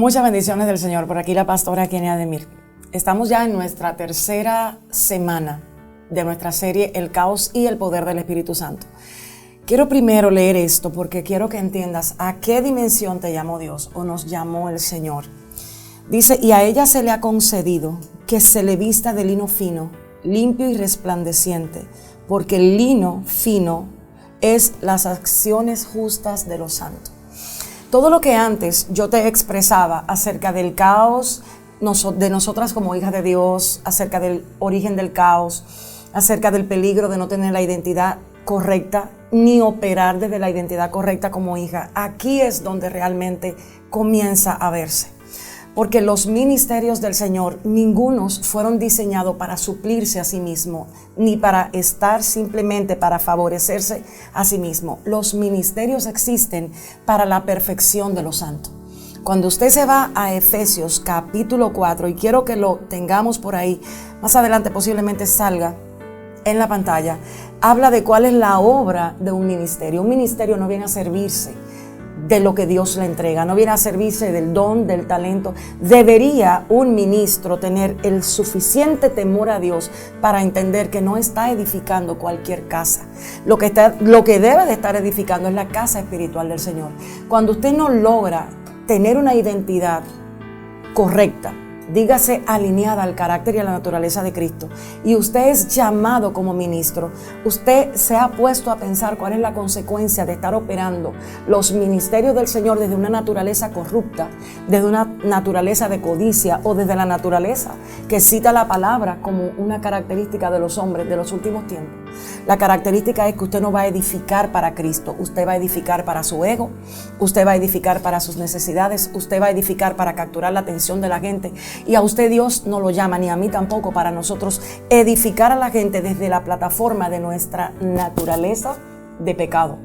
Muchas bendiciones del Señor. Por aquí la pastora Kenia Demir. Estamos ya en nuestra tercera semana de nuestra serie El caos y el poder del Espíritu Santo. Quiero primero leer esto porque quiero que entiendas a qué dimensión te llamó Dios o nos llamó el Señor. Dice, y a ella se le ha concedido que se le vista de lino fino, limpio y resplandeciente, porque el lino fino es las acciones justas de los santos. Todo lo que antes yo te expresaba acerca del caos de nosotras como hijas de Dios, acerca del origen del caos, acerca del peligro de no tener la identidad correcta, ni operar desde la identidad correcta como hija, aquí es donde realmente comienza a verse. Porque los ministerios del Señor, ningunos fueron diseñados para suplirse a sí mismo, ni para estar simplemente para favorecerse a sí mismo. Los ministerios existen para la perfección de los santos. Cuando usted se va a Efesios capítulo 4, y quiero que lo tengamos por ahí, más adelante posiblemente salga en la pantalla, habla de cuál es la obra de un ministerio. Un ministerio no viene a servirse de lo que Dios le entrega, no viene a servirse del don, del talento. Debería un ministro tener el suficiente temor a Dios para entender que no está edificando cualquier casa. Lo que debe de estar edificando es la casa espiritual del Señor. Cuando usted no logra tener una identidad correcta, dígase alineada al carácter y a la naturaleza de Cristo, y usted es llamado como ministro, usted se ha puesto a pensar cuál es la consecuencia de estar operando los ministerios del Señor desde una naturaleza corrupta, desde una naturaleza de codicia o desde la naturaleza que cita la palabra como una característica de los hombres de los últimos tiempos. La característica es que usted no va a edificar para Cristo, usted va a edificar para su ego, usted va a edificar para sus necesidades, usted va a edificar para capturar la atención de la gente. Y a usted Dios no lo llama, ni a mí tampoco, para nosotros edificar a la gente desde la plataforma de nuestra naturaleza de pecado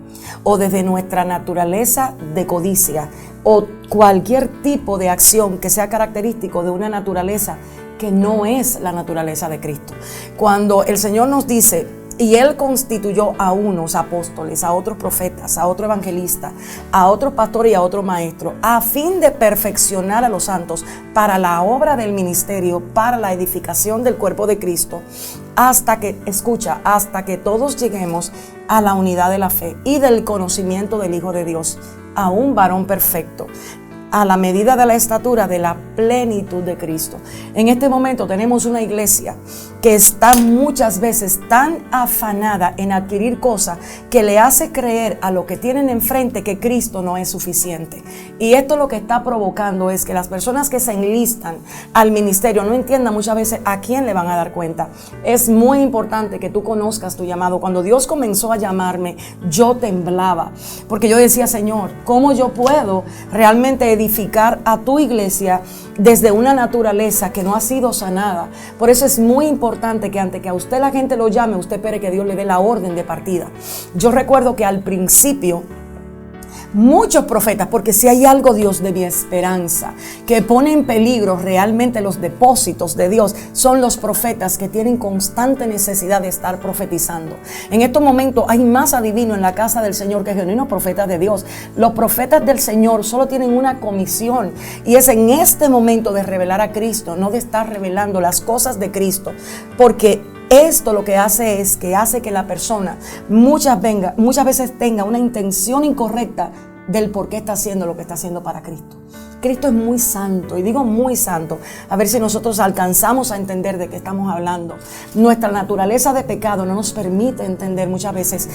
o desde nuestra naturaleza de codicia o cualquier tipo de acción que sea característico de una naturaleza que no es la naturaleza de Cristo. Cuando el Señor nos dice, y Él constituyó a unos apóstoles, a otros profetas, a otro evangelista, a otros pastores y a otro maestro, a fin de perfeccionar a los santos para la obra del ministerio, para la edificación del cuerpo de Cristo, hasta que todos lleguemos a la unidad de la fe y del conocimiento del Hijo de Dios, a un varón perfecto, a la medida de la estatura de la plenitud de Cristo. En este momento tenemos una iglesia que está muchas veces tan afanada en adquirir cosas que le hace creer a lo que tienen enfrente que Cristo no es suficiente. Y esto lo que está provocando es que las personas que se enlistan al ministerio no entiendan muchas veces a quién le van a dar cuenta. Es muy importante que tú conozcas tu llamado. Cuando Dios comenzó a llamarme, yo temblaba, porque yo decía, Señor, ¿cómo yo puedo realmente edificar a tu iglesia desde una naturaleza que no ha sido sanada? Por eso es muy importante que antes que a usted la gente lo llame, usted espere que Dios le dé la orden de partida. Yo recuerdo que al principio muchos profetas, porque si hay algo, Dios, de mi esperanza, que pone en peligro realmente los depósitos de Dios, son los profetas que tienen constante necesidad de estar profetizando. En estos momentos hay más adivinos en la casa del Señor que genuinos profetas de Dios. Los profetas del Señor solo tienen una comisión, y es en este momento de revelar a Cristo, no de estar revelando las cosas de Cristo, porque esto lo que hace es que hace que la persona muchas veces tenga una intención incorrecta del por qué está haciendo lo que está haciendo para Cristo. Cristo es muy santo, y digo muy santo, a ver si nosotros alcanzamos a entender de qué estamos hablando. Nuestra naturaleza de pecado no nos permite entender muchas veces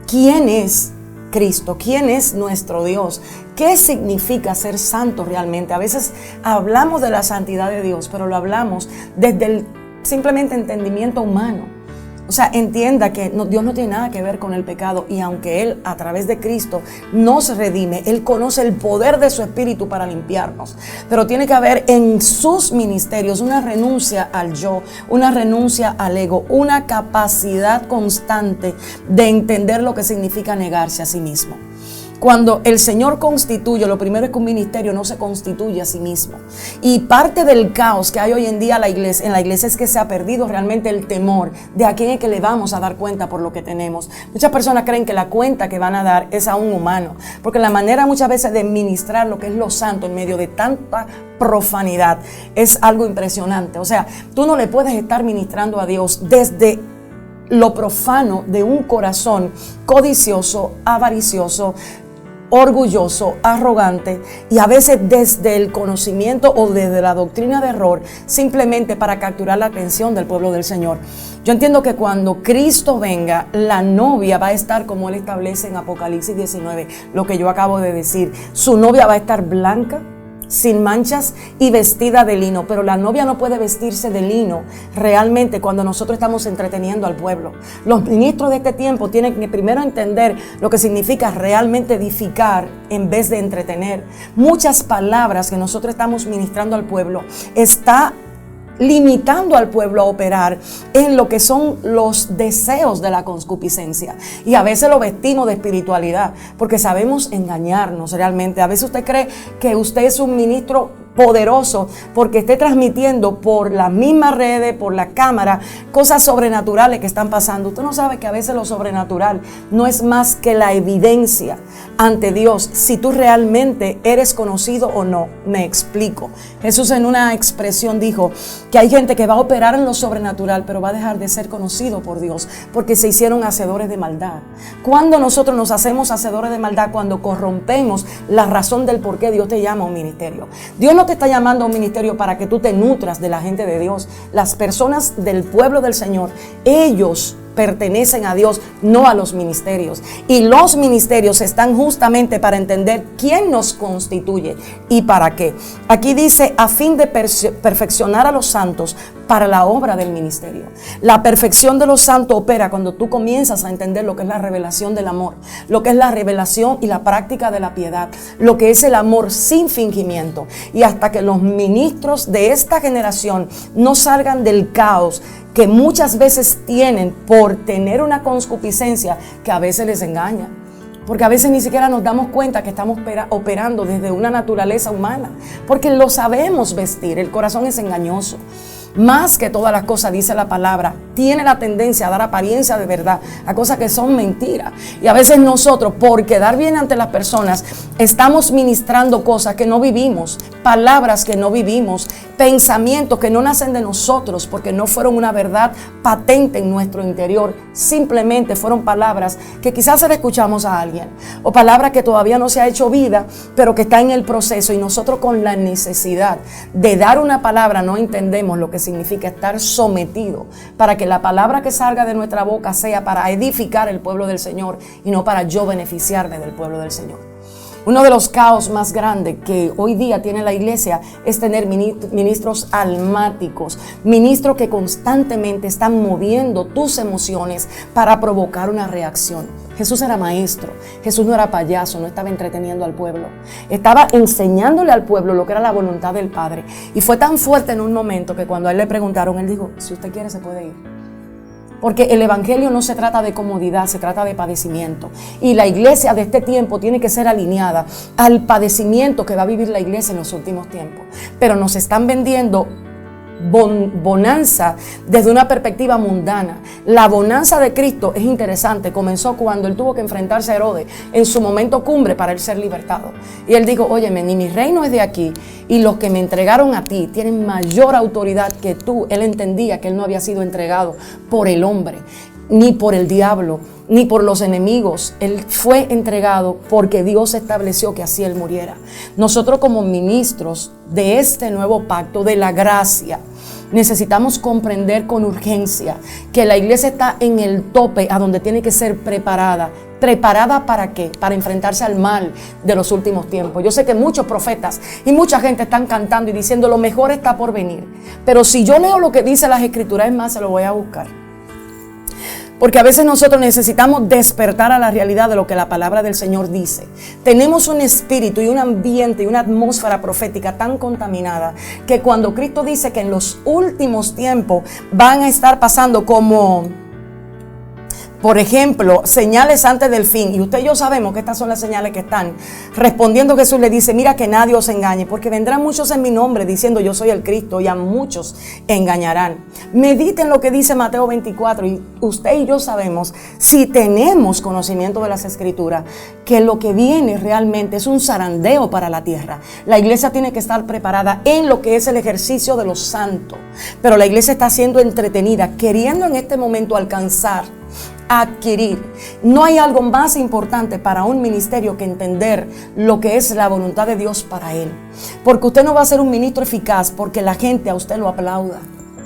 quién es Cristo, quién es nuestro Dios, qué significa ser santo realmente. A veces hablamos de la santidad de Dios, pero lo hablamos desde el simplemente entendimiento humano. O sea, entienda que Dios no tiene nada que ver con el pecado, y aunque Él a través de Cristo nos redime, Él conoce el poder de su Espíritu para limpiarnos. Pero tiene que haber en sus ministerios una renuncia al yo, una renuncia al ego, una capacidad constante de entender lo que significa negarse a sí mismo. Cuando el Señor constituye, lo primero es que un ministerio no se constituye a sí mismo. Y parte del caos que hay hoy en día en la iglesia es que se ha perdido realmente el temor de a quién es que le vamos a dar cuenta por lo que tenemos. Muchas personas creen que la cuenta que van a dar es a un humano, porque la manera muchas veces de ministrar lo que es lo santo en medio de tanta profanidad es algo impresionante. O sea, tú no le puedes estar ministrando a Dios desde lo profano de un corazón codicioso, avaricioso, orgulloso, arrogante, y a veces desde el conocimiento o desde la doctrina de error, simplemente para capturar la atención del pueblo del Señor. Yo entiendo que cuando Cristo venga, la novia va a estar como Él establece en Apocalipsis 19, lo que yo acabo de decir. Su novia va a estar blanca, sin manchas y vestida de lino, pero la novia no puede vestirse de lino realmente cuando nosotros estamos entreteniendo al pueblo. Los ministros de este tiempo tienen que primero entender lo que significa realmente edificar en vez de entretener. Muchas palabras que nosotros estamos ministrando al pueblo está limitando al pueblo a operar en lo que son los deseos de la concupiscencia, y a veces lo vestimos de espiritualidad porque sabemos engañarnos realmente. A veces usted cree que usted es un ministro poderoso porque esté transmitiendo por las mismas redes, por la cámara, cosas sobrenaturales que están pasando. Usted no sabe que a veces lo sobrenatural no es más que la evidencia ante Dios si tú realmente eres conocido o no. Me explico. Jesús en una expresión dijo que hay gente que va a operar en lo sobrenatural, pero va a dejar de ser conocido por Dios porque se hicieron hacedores de maldad. Cuando nosotros nos hacemos hacedores de maldad, cuando corrompemos la razón del por qué Dios te llama a un ministerio. Dios no te está llamando a un ministerio para que tú te nutras de la gente de Dios. Las personas del pueblo del Señor, ellos pertenecen a Dios, no a los ministerios. Y los ministerios están justamente para entender quién nos constituye y para qué. Aquí dice, a fin de perfeccionar a los santos para la obra del ministerio. La perfección de los santos opera cuando tú comienzas a entender lo que es la revelación del amor, lo que es la revelación y la práctica de la piedad, lo que es el amor sin fingimiento. Y hasta que los ministros de esta generación no salgan del caos que muchas veces tienen por tener una concupiscencia que a veces les engaña. Porque a veces ni siquiera nos damos cuenta que estamos operando desde una naturaleza humana. Porque lo sabemos vestir, el corazón es engañoso. Más que todas las cosas, dice la palabra, tiene la tendencia a dar apariencia de verdad a cosas que son mentiras. Y a veces nosotros, por quedar bien ante las personas, estamos ministrando cosas que no vivimos, palabras que no vivimos, pensamientos que no nacen de nosotros porque no fueron una verdad patente en nuestro interior. Simplemente fueron palabras que quizás se le escuchamos a alguien, o palabras que todavía no se ha hecho vida, pero que está en el proceso, y nosotros con la necesidad de dar una palabra no entendemos lo que significa estar sometido para que la palabra que salga de nuestra boca sea para edificar el pueblo del Señor y no para yo beneficiarme del pueblo del Señor. Uno de los caos más grandes que hoy día tiene la iglesia es tener ministros almáticos, ministros que constantemente están moviendo tus emociones para provocar una reacción. Jesús era maestro, Jesús no era payaso, no estaba entreteniendo al pueblo, estaba enseñándole al pueblo lo que era la voluntad del Padre. Y fue tan fuerte en un momento que cuando a él le preguntaron, él dijo, si usted quiere se puede ir. Porque el evangelio no se trata de comodidad, se trata de padecimiento. Y la iglesia de este tiempo tiene que ser alineada al padecimiento que va a vivir la iglesia en los últimos tiempos. Pero nos están vendiendo bonanza desde una perspectiva mundana. La bonanza de Cristo es interesante. Comenzó cuando él tuvo que enfrentarse a Herodes en su momento cumbre para él ser libertado. Y él dijo, óyeme, ni mi reino es de aquí, y los que me entregaron a ti tienen mayor autoridad que tú. Él entendía que él no había sido entregado por el hombre, ni por el diablo, ni por los enemigos. Él fue entregado porque Dios estableció que así él muriera. Nosotros como ministros de este nuevo pacto de la gracia necesitamos comprender con urgencia que la iglesia está en el tope a donde tiene que ser preparada. ¿Preparada para qué? Para enfrentarse al mal de los últimos tiempos. Yo sé que muchos profetas y mucha gente están cantando y diciendo lo mejor está por venir. Pero si yo leo lo que dice las Escrituras, es más, se lo voy a buscar. Porque a veces nosotros necesitamos despertar a la realidad de lo que la palabra del Señor dice. Tenemos un espíritu y un ambiente y una atmósfera profética tan contaminada que cuando Cristo dice que en los últimos tiempos van a estar pasando como Por ejemplo, señales antes del fin. Y usted y yo sabemos que estas son las señales que están. Respondiendo Jesús le dice, mira que nadie os engañe, porque vendrán muchos en mi nombre diciendo yo soy el Cristo, y a muchos engañarán. Mediten lo que dice Mateo 24, y usted y yo sabemos, si tenemos conocimiento de las Escrituras, que lo que viene realmente es un zarandeo para la tierra. La iglesia tiene que estar preparada en lo que es el ejercicio de los santos. Pero la iglesia está siendo entretenida, queriendo en este momento alcanzar, adquirir. No hay algo más importante para un ministerio que entender lo que es la voluntad de Dios para él. Porque usted no va a ser un ministro eficaz porque la gente a usted lo aplauda.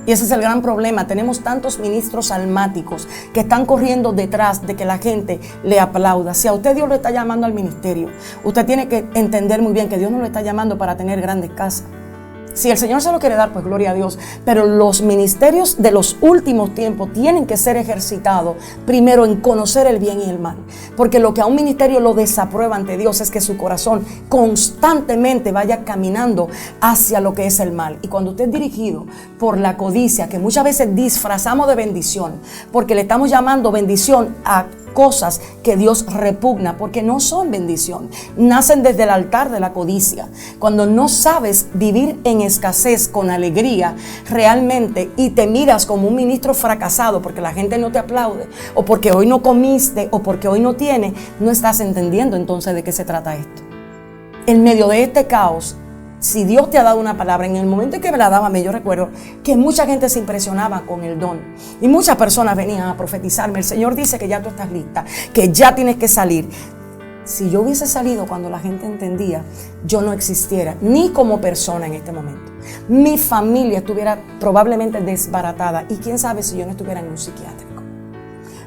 Y ese es el gran problema. Tenemos tantos ministros almáticos que están corriendo detrás de que la gente le aplauda. Si a usted Dios lo está llamando al ministerio, usted tiene que entender muy bien que Dios no lo está llamando para tener grandes casas. Si el Señor se lo quiere dar, pues gloria a Dios. Pero los ministerios de los últimos tiempos tienen que ser ejercitados primero en conocer el bien y el mal. Porque lo que a un ministerio lo desaprueba ante Dios es que su corazón constantemente vaya caminando hacia lo que es el mal. Y cuando usted es dirigido por la codicia, que muchas veces disfrazamos de bendición, porque le estamos llamando bendición a cosas que Dios repugna, porque no son bendición, nacen desde el altar de la codicia. Cuando no sabes vivir en escasez con alegría realmente, y te miras como un ministro fracasado porque la gente no te aplaude, o porque hoy no comiste, o porque hoy no tienes, no estás entendiendo entonces de qué se trata esto. En medio de este caos, si Dios te ha dado una palabra, en el momento en que me la daba, yo recuerdo que mucha gente se impresionaba con el don. Y muchas personas venían a profetizarme. El Señor dice que ya tú estás lista, que ya tienes que salir. Si yo hubiese salido cuando la gente entendía, yo no existiera, ni como persona en este momento. Mi familia estuviera probablemente desbaratada. Y quién sabe si yo no estuviera en un psiquiátrico.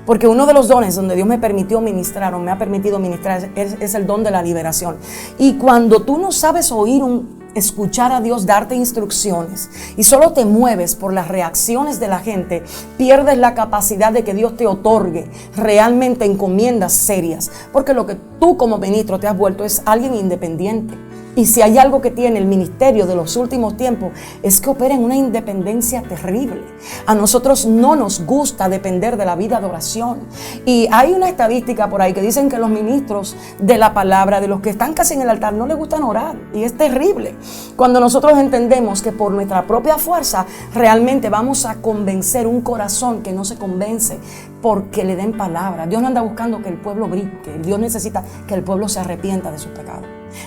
Porque uno de los dones donde Dios me permitió ministrar, o me ha permitido ministrar, es el don de la liberación. Y cuando tú no sabes escuchar a Dios darte instrucciones y solo te mueves por las reacciones de la gente, pierdes la capacidad de que Dios te otorgue realmente encomiendas serias, porque lo que tú como ministro te has vuelto es alguien independiente. Y si hay algo que tiene el ministerio de los últimos tiempos, es que opera en una independencia terrible. A nosotros no nos gusta depender de la vida de oración. Y hay una estadística por ahí que dicen que los ministros de la palabra, de los que están casi en el altar, no les gustan orar. Y es terrible. Cuando nosotros entendemos que por nuestra propia fuerza realmente vamos a convencer un corazón que no se convence porque le den palabra. Dios no anda buscando que el pueblo brinque. Dios necesita que el pueblo se arrepienta de sus pecados.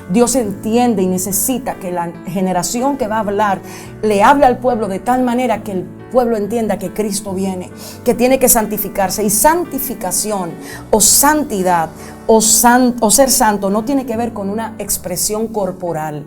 Dios entiende y necesita que la generación que va a hablar le hable al pueblo de tal manera que el pueblo entienda que Cristo viene, que tiene que santificarse. Y santificación o santidad o ser santo no tiene que ver con una expresión corporal.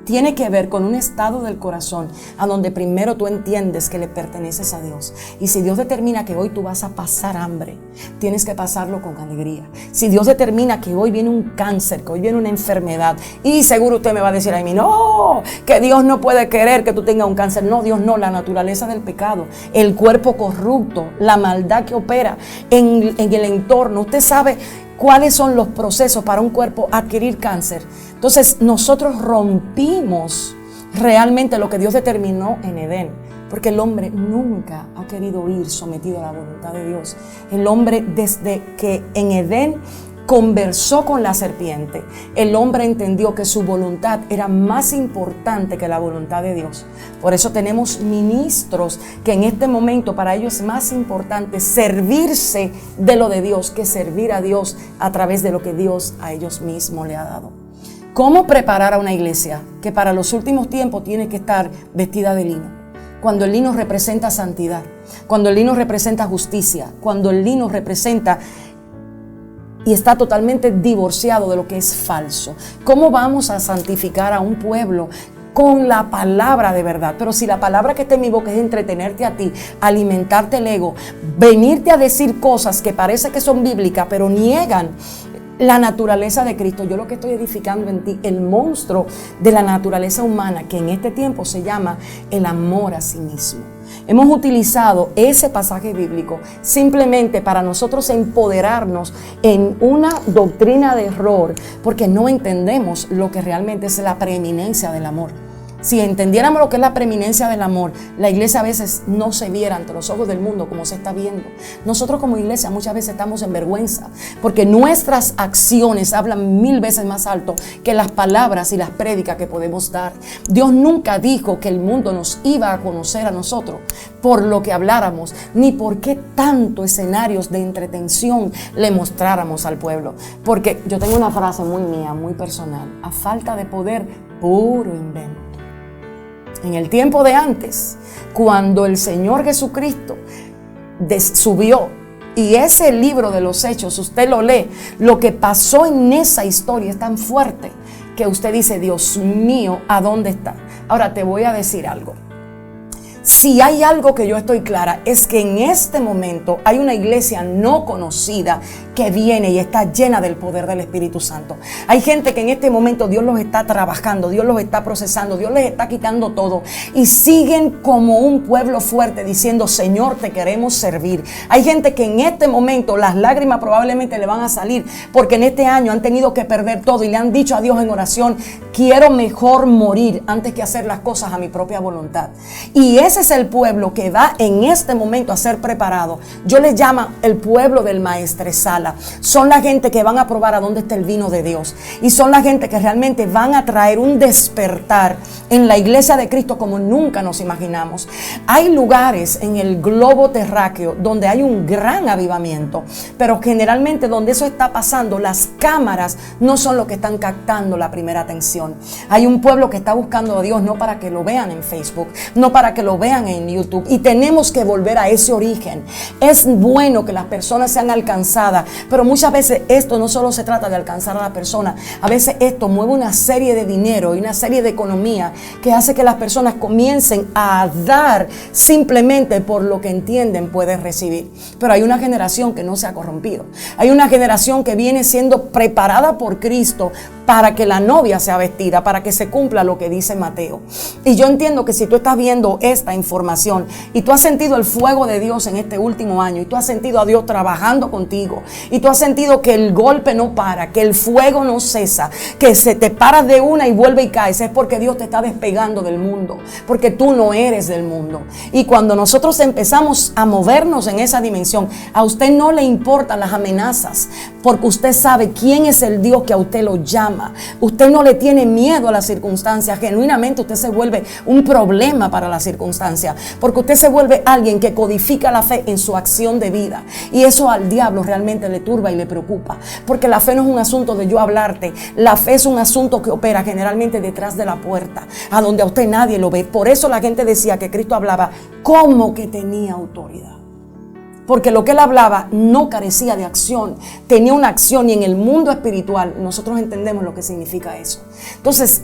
Tiene que ver con un estado del corazón a donde primero tú entiendes que le perteneces a Dios. Y si Dios determina que hoy tú vas a pasar hambre, tienes que pasarlo con alegría. Si Dios determina que hoy viene un cáncer, que hoy viene una enfermedad, y seguro usted me va a decir a mí, no, que Dios no puede querer que tú tengas un cáncer. No, Dios no, la naturaleza del pecado, el cuerpo corrupto, la maldad que opera en el entorno. Usted sabe cuáles son los procesos para un cuerpo adquirir cáncer. Entonces nosotros rompimos realmente lo que Dios determinó en Edén, porque el hombre nunca ha querido ir sometido a la voluntad de Dios. El hombre, desde que en Edén conversó con la serpiente, el hombre entendió que su voluntad era más importante que la voluntad de Dios. Por eso tenemos ministros que en este momento para ellos es más importante servirse de lo de Dios que servir a Dios a través de lo que Dios a ellos mismos le ha dado. ¿Cómo preparar a una iglesia que para los últimos tiempos tiene que estar vestida de lino? Cuando el lino representa santidad, cuando el lino representa justicia, cuando el lino representa y está totalmente divorciado de lo que es falso. ¿Cómo vamos a santificar a un pueblo con la palabra de verdad? Pero si la palabra que está en mi boca es entretenerte a ti, alimentarte el ego, venirte a decir cosas que parece que son bíblicas, pero niegan la naturaleza de Cristo, yo lo que estoy edificando en ti, el monstruo de la naturaleza humana, que en este tiempo se llama el amor a sí mismo. Hemos utilizado ese pasaje bíblico simplemente para nosotros empoderarnos en una doctrina de error, porque no entendemos lo que realmente es la preeminencia del amor. Si entendiéramos lo que es la preeminencia del amor, la iglesia a veces no se viera ante los ojos del mundo como se está viendo. Nosotros como iglesia muchas veces estamos en vergüenza porque nuestras acciones hablan 1000 veces más alto que las palabras y las prédicas que podemos dar. Dios nunca dijo que el mundo nos iba a conocer a nosotros por lo que habláramos, ni por qué tanto escenarios de entretención le mostráramos al pueblo. Porque yo tengo una frase muy mía, muy personal: a falta de poder, puro invento. En el tiempo de antes, cuando el Señor Jesucristo subió, y ese libro de los Hechos, usted lo lee, lo que pasó en esa historia es tan fuerte que usted dice: Dios mío, ¿a dónde está? Ahora te voy a decir algo. Si hay algo que yo estoy clara, es que en este momento hay una iglesia no conocida que viene y está llena del poder del Espíritu Santo. Hay gente que en este momento Dios los está trabajando, Dios los está procesando, Dios les está quitando todo y siguen como un pueblo fuerte diciendo: Señor, te queremos servir. Hay gente que en este momento las lágrimas probablemente le van a salir porque en este año han tenido que perder todo y le han dicho a Dios en oración: quiero mejor morir antes que hacer las cosas a mi propia voluntad. Y ese es el pueblo que va en este momento a ser preparado. Yo les llamo el pueblo del maestresala. Son la gente que van a probar a dónde está el vino de Dios. Y son la gente que realmente van a traer un despertar en la iglesia de Cristo como nunca nos imaginamos. Hay lugares en el globo terráqueo donde hay un gran avivamiento, pero generalmente donde eso está pasando, las cámaras no son lo que están captando la primera atención. Hay un pueblo que está buscando a Dios no para que lo vean en Facebook, no para que lo vean en YouTube, y tenemos que volver a ese origen. Es bueno que las personas sean alcanzadas, pero muchas veces esto no solo se trata de alcanzar a la persona. A veces esto mueve una serie de dinero y una serie de economía que hace que las personas comiencen a dar simplemente por lo que entienden puede recibir. Pero hay una generación que no se ha corrompido. Hay una generación que viene siendo preparada por Cristo para que la novia sea vestida, para que se cumpla lo que dice Mateo. Y yo entiendo que si tú estás viendo esta información y tú has sentido el fuego de Dios en este último año, y tú has sentido a Dios trabajando contigo, y tú has sentido que el golpe no para, que el fuego no cesa, que se te paras de una y vuelve y caes, es porque Dios te está despegando del mundo, porque tú no eres del mundo. Y cuando nosotros empezamos a movernos en esa dimensión, a usted no le importan las amenazas, porque usted sabe quién es el Dios que a usted lo llama. Usted no le tiene miedo a las circunstancias. Genuinamente usted se vuelve un problema para las circunstancias, porque usted se vuelve alguien que codifica la fe en su acción de vida, y eso al diablo realmente le turba y le preocupa, porque la fe no es un asunto de yo hablarte. La fe es un asunto que opera generalmente detrás de la puerta, a donde a usted nadie lo ve. Por eso la gente decía que Cristo hablaba como que tenía autoridad, porque lo que él hablaba no carecía de acción, tenía una acción, y en el mundo espiritual nosotros entendemos lo que significa eso. Entonces,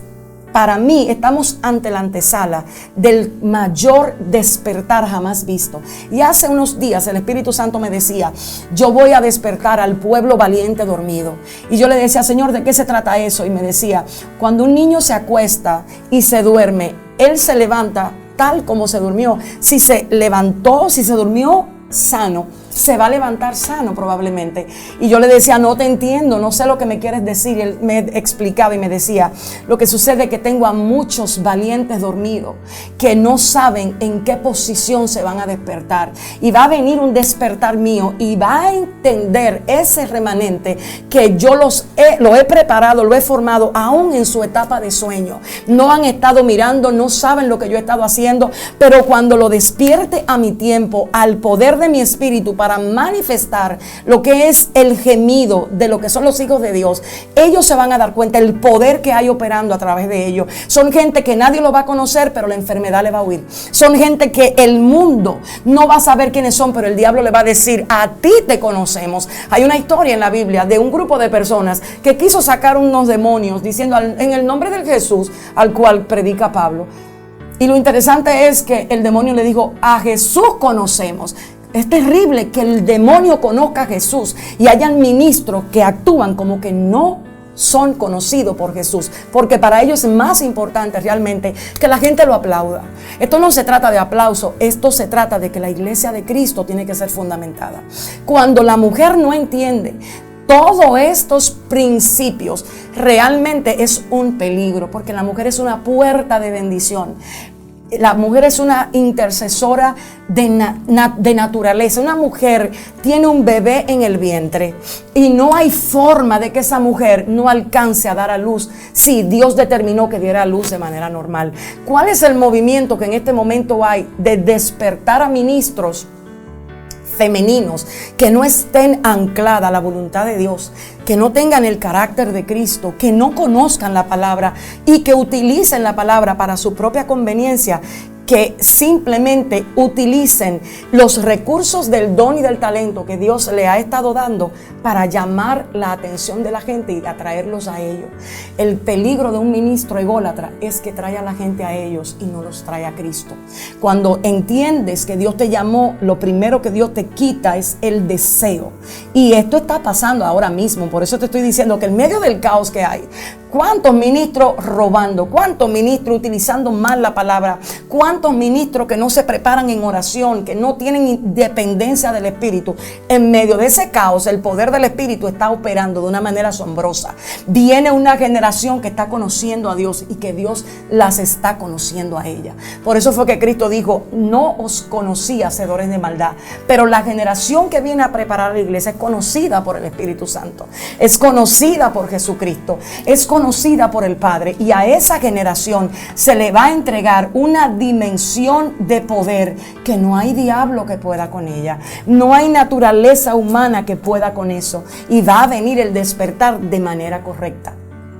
para mí estamos ante la antesala del mayor despertar jamás visto. Y hace unos días el Espíritu Santo me decía: yo voy a despertar al pueblo valiente dormido. Y yo le decía: Señor, ¿de qué se trata eso? Y me decía: cuando un niño se acuesta y se duerme, él se levanta tal como se durmió. Si se levantó, si se durmió sano, se va a levantar sano probablemente. Y yo le decía: no te entiendo, no sé lo que me quieres decir. Y él me explicaba y me decía: lo que sucede es que tengo a muchos valientes dormidos que no saben en qué posición se van a despertar, y va a venir un despertar mío y va a entender ese remanente que yo lo he preparado, lo he formado aún en su etapa de sueño. No han estado mirando, no saben lo que yo he estado haciendo, pero cuando lo despierte a mi tiempo, al poder de mi espíritu para manifestar lo que es el gemido de lo que son los hijos de Dios, ellos se van a dar cuenta el poder que hay operando a través de ellos. Son gente que nadie lo va a conocer, pero la enfermedad le va a huir. Son gente que el mundo no va a saber quiénes son, pero el diablo le va a decir: a ti te conocemos. Hay una historia en la Biblia de un grupo de personas que quiso sacar unos demonios diciendo en el nombre del Jesús al cual predica Pablo. Y lo interesante es que el demonio le dijo: a Jesús conocemos. Es terrible que el demonio conozca a Jesús y hayan ministros que actúan como que no son conocidos por Jesús, porque para ellos es más importante realmente que la gente lo aplauda. Esto no se trata de aplauso, esto se trata de que la iglesia de Cristo tiene que ser fundamentada. Cuando la mujer no entiende Todos estos principios realmente es un peligro, porque la mujer es una puerta de bendición. La mujer es una intercesora de naturaleza. Una mujer tiene un bebé en el vientre y no hay forma de que esa mujer no alcance a dar a luz si Dios determinó que diera a luz de manera normal. ¿Cuál es el movimiento que en este momento hay de despertar a ministros femeninos que no estén ancladas a la voluntad de Dios, que no tengan el carácter de Cristo, que no conozcan la palabra y que utilicen la palabra para su propia conveniencia, que simplemente utilicen los recursos del don y del talento que Dios le ha estado dando para llamar la atención de la gente y atraerlos a ellos? El peligro de un ministro ególatra es que trae a la gente a ellos y no los trae a Cristo. Cuando entiendes que Dios te llamó, lo primero que Dios te quita es el deseo. Y esto está pasando ahora mismo. Por eso te estoy diciendo que en medio del caos que hay, ¿cuántos ministros robando? ¿Cuántos ministros utilizando mal la palabra? ¿Cuántos ministros que no se preparan en oración, que no tienen dependencia del Espíritu? En medio de ese caos, el poder del Espíritu está operando de una manera asombrosa. Viene una generación que está conociendo a Dios y que Dios las está conociendo a ella. Por eso fue que Cristo dijo: no os conocí, hacedores de maldad. Pero la generación que viene a preparar a la iglesia es conocida por el Espíritu Santo, es conocida por Jesucristo, es conocida por el Padre, y a esa generación se le va a entregar una dimensión de poder que no hay diablo que pueda con ella, no hay naturaleza humana que pueda con eso, y va a venir el despertar de manera correcta.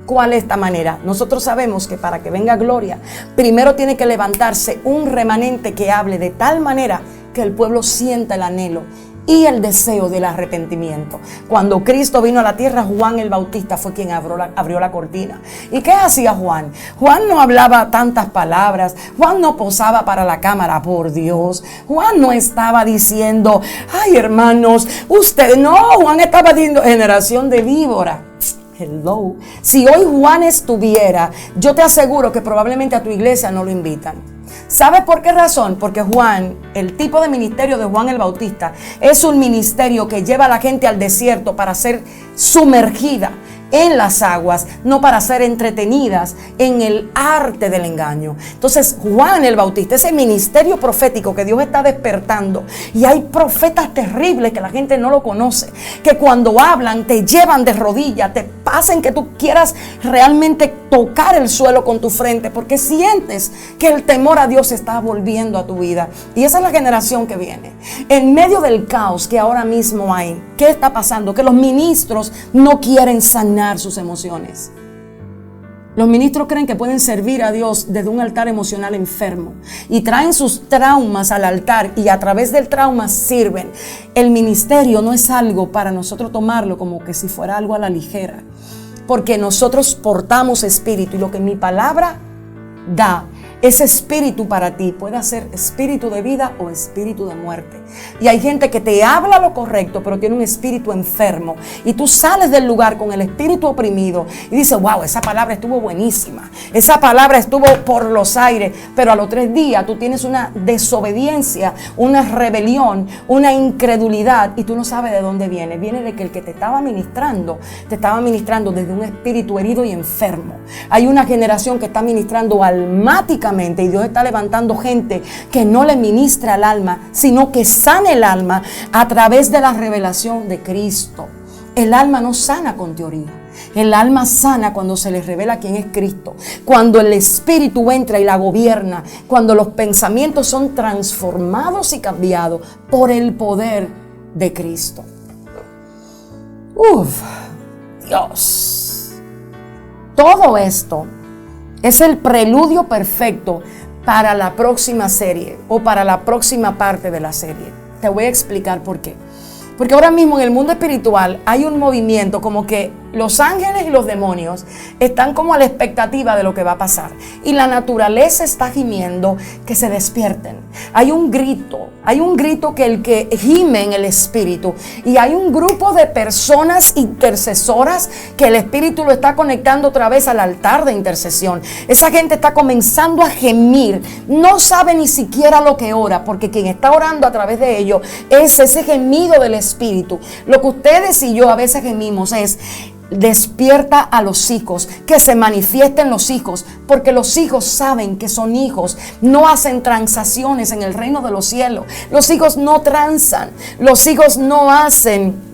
¿Cuál es esta manera? Nosotros sabemos que para que venga gloria, primero tiene que levantarse un remanente que hable de tal manera que el pueblo sienta el anhelo y el deseo del arrepentimiento. Cuando Cristo vino a la tierra, Juan el Bautista fue quien abrió la cortina. ¿Y qué hacía Juan? Juan no hablaba tantas palabras, Juan no posaba para la cámara, por Dios. Juan no estaba diciendo: ay, hermanos, ustedes, no, Juan estaba diciendo: generación de víbora. Hello. Si hoy Juan estuviera, yo te aseguro que probablemente a tu iglesia no lo invitan. ¿Sabes por qué razón? Porque Juan, el tipo de ministerio de Juan el Bautista, es un ministerio que lleva a la gente al desierto para ser sumergida en las aguas, no para ser entretenidas en el arte del engaño. Entonces, Juan el Bautista, ese ministerio profético que Dios está despertando, y hay profetas terribles que la gente no lo conoce, que cuando hablan te llevan de rodillas, te hacen que tú quieras realmente tocar el suelo con tu frente, porque sientes que el temor a Dios está volviendo a tu vida. Y esa es la generación que viene. En medio del caos que ahora mismo hay, ¿qué está pasando? Que los ministros no quieren sanar sus emociones. Los ministros creen que pueden servir a Dios desde un altar emocional enfermo y traen sus traumas al altar, y a través del trauma sirven. El ministerio no es algo para nosotros tomarlo como que si fuera algo a la ligera, porque nosotros portamos espíritu, y lo que mi palabra da, ese espíritu para ti puede ser espíritu de vida o espíritu de muerte. Y hay gente que te habla lo correcto, pero tiene un espíritu enfermo, y tú sales del lugar con el espíritu oprimido y dices: wow, esa palabra estuvo buenísima, esa palabra estuvo por los aires, pero a los 3 días tú tienes una desobediencia, una rebelión, una incredulidad, y tú no sabes de dónde viene. Viene de que el que te estaba ministrando desde un espíritu herido y enfermo. Hay una generación que está ministrando almáticamente, y Dios está levantando gente que no le ministra al alma, sino que sana el alma a través de la revelación de Cristo. El alma no sana con teoría. El alma sana cuando se le revela quién es Cristo, cuando el Espíritu entra y la gobierna, cuando los pensamientos son transformados y cambiados por el poder de Cristo. Dios. Todo esto es el preludio perfecto para la próxima serie o para la próxima parte de la serie. Te voy a explicar por qué. Porque ahora mismo en el mundo espiritual hay un movimiento como que los ángeles y los demonios están como a la expectativa de lo que va a pasar. Y la naturaleza está gimiendo que se despierten. Hay un grito que el que gime en el espíritu. Y hay un grupo de personas intercesoras que el espíritu lo está conectando otra vez al altar de intercesión. Esa gente está comenzando a gemir. No sabe ni siquiera lo que ora, porque quien está orando a través de ellos es ese gemido del espíritu. Lo que ustedes y yo a veces gemimos es: despierta a los hijos, que se manifiesten los hijos, porque los hijos saben que son hijos, no hacen transacciones en el reino de los cielos. Los hijos no transan, los hijos no hacen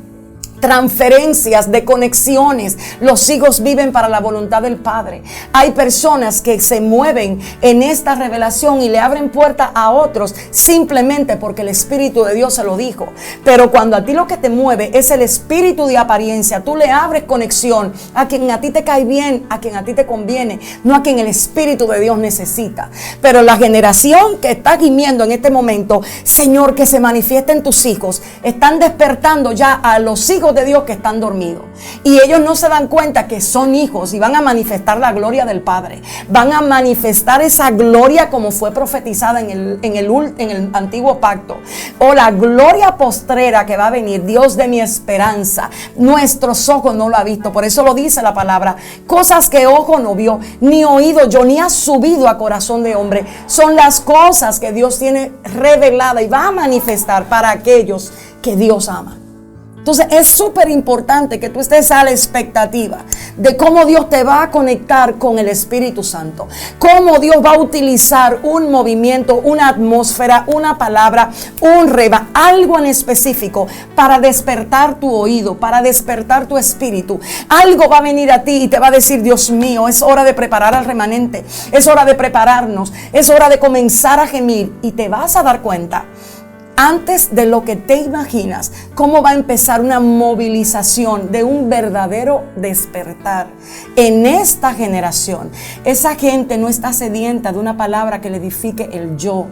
transferencias de conexiones. Los hijos viven para la voluntad del Padre. Hay personas que se mueven en esta revelación y le abren puerta a otros simplemente porque el Espíritu de Dios se lo dijo. Pero cuando a ti lo que te mueve es el espíritu de apariencia, tú le abres conexión a quien a ti te cae bien, a quien a ti te conviene, no a quien el Espíritu de Dios necesita. Pero la generación que está gimiendo en este momento: Señor, que se manifiesten tus hijos, están despertando ya a los hijos de Dios que están dormidos, y ellos no se dan cuenta que son hijos y van a manifestar la gloria del Padre. Van a manifestar esa gloria como fue profetizada en el antiguo pacto. O la gloria postrera que va a venir. Dios de mi esperanza, nuestros ojos no lo ha visto. Por eso lo dice la palabra: cosas que ojo no vio, ni oído yo, ni ha subido a corazón de hombre, son las cosas que Dios tiene revelada y va a manifestar para aquellos que Dios ama. Entonces es súper importante que tú estés a la expectativa de cómo Dios te va a conectar con el Espíritu Santo. Cómo Dios va a utilizar un movimiento, una atmósfera, una palabra, un rema, algo en específico para despertar tu oído, para despertar tu espíritu. Algo va a venir a ti y te va a decir: Dios mío, es hora de preparar al remanente. Es hora de prepararnos. Es hora de comenzar a gemir. Y te vas a dar cuenta, antes de lo que te imaginas, cómo va a empezar una movilización de un verdadero despertar en esta generación. Esa gente no está sedienta de una palabra que le edifique el yo.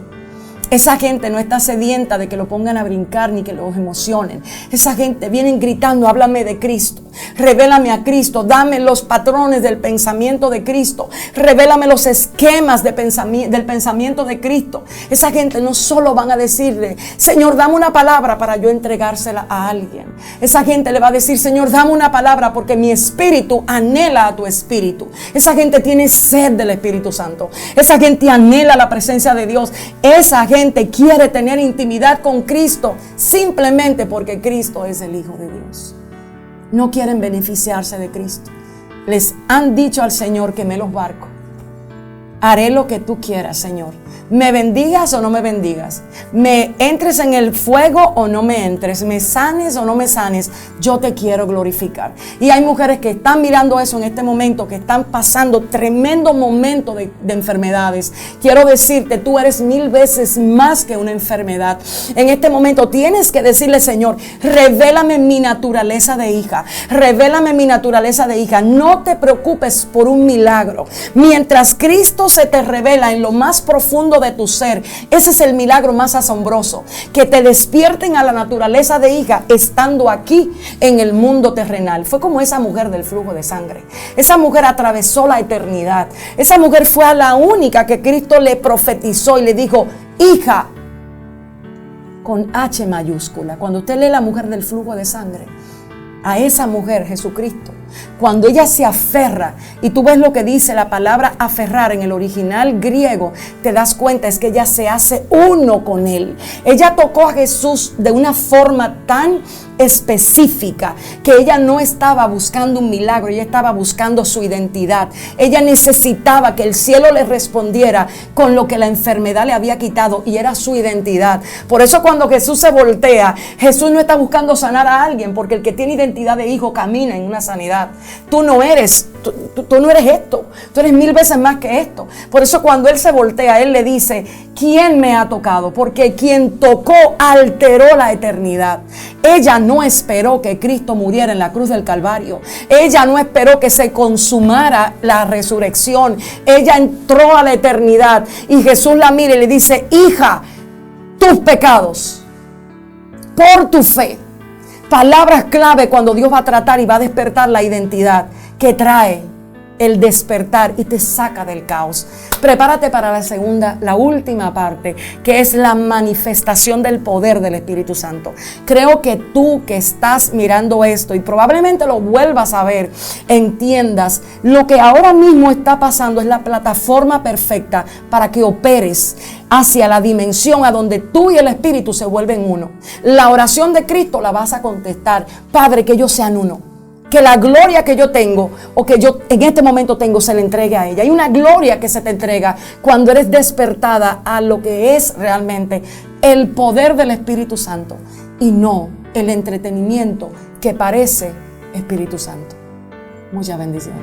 Esa gente no está sedienta de que lo pongan a brincar ni que los emocionen. Esa gente vienen gritando: háblame de Cristo, revélame a Cristo, dame los patrones del pensamiento de Cristo, revélame los esquemas del pensamiento de Cristo. Esa gente no solo van a decirle: Señor, dame una palabra para yo entregársela a alguien. Esa gente le va a decir: Señor, dame una palabra porque mi espíritu anhela a tu espíritu. Esa gente tiene sed del Espíritu Santo. Esa gente anhela la presencia de Dios. Esa gente quiere tener intimidad con Cristo simplemente porque Cristo es el Hijo de Dios. No quieren beneficiarse de Cristo. Les han dicho al Señor: quemé los barcos. Haré lo que tú quieras, Señor. Me bendigas o no me bendigas. Me entres en el fuego o no me entres. Me sanes o no me sanes. Yo te quiero glorificar. Y hay mujeres que están mirando eso en este momento, que están pasando tremendo momento de enfermedades. Quiero decirte, tú eres 1000 veces más que una enfermedad. En este momento tienes que decirle: Señor, revélame mi naturaleza de hija. Revélame mi naturaleza de hija. No te preocupes por un milagro. Mientras Cristo se te revela en lo más profundo de tu ser, ese es el milagro más asombroso, que te despierten a la naturaleza de hija estando aquí en el mundo terrenal. Fue como esa mujer del flujo de sangre. Esa mujer atravesó la eternidad. Esa mujer fue a la única que Cristo le profetizó y le dijo: hija, con H mayúscula. Cuando usted lee la mujer del flujo de sangre, a esa mujer Jesucristo, cuando ella se aferra, y tú ves lo que dice la palabra aferrar en el original griego, te das cuenta es que ella se hace uno con él. Ella tocó a Jesús de una forma tan específica que ella no estaba buscando un milagro, ella estaba buscando su identidad. Ella necesitaba que el cielo le respondiera con lo que la enfermedad le había quitado, y era su identidad. Por eso cuando Jesús se voltea, Jesús no está buscando sanar a alguien, porque el que tiene identidad de hijo camina en una sanidad. Tú no eres esto, tú eres 1000 veces más que esto. Por eso cuando Él se voltea, Él le dice: ¿quién me ha tocado? Porque quien tocó alteró la eternidad. Ella no esperó que Cristo muriera en la cruz del Calvario. Ella no esperó que se consumara la resurrección. Ella entró a la eternidad, y Jesús la mira y le dice: hija, tus pecados, por tu fe, Palabras clave cuando Dios va a tratar y va a despertar la identidad que trae el despertar y te saca del caos. Prepárate para la última parte, que es la manifestación del poder del Espíritu Santo. Creo que tú que estás mirando esto y probablemente lo vuelvas a ver, entiendas lo que ahora mismo está pasando es la plataforma perfecta para que operes hacia la dimensión a donde tú y el Espíritu se vuelven uno. La oración de Cristo la vas a contestar: Padre, que ellos sean uno. Que la gloria que yo tengo o que yo en este momento tengo se le entregue a ella. Hay una gloria que se te entrega cuando eres despertada a lo que es realmente el poder del Espíritu Santo y no el entretenimiento que parece Espíritu Santo. Muchas bendiciones.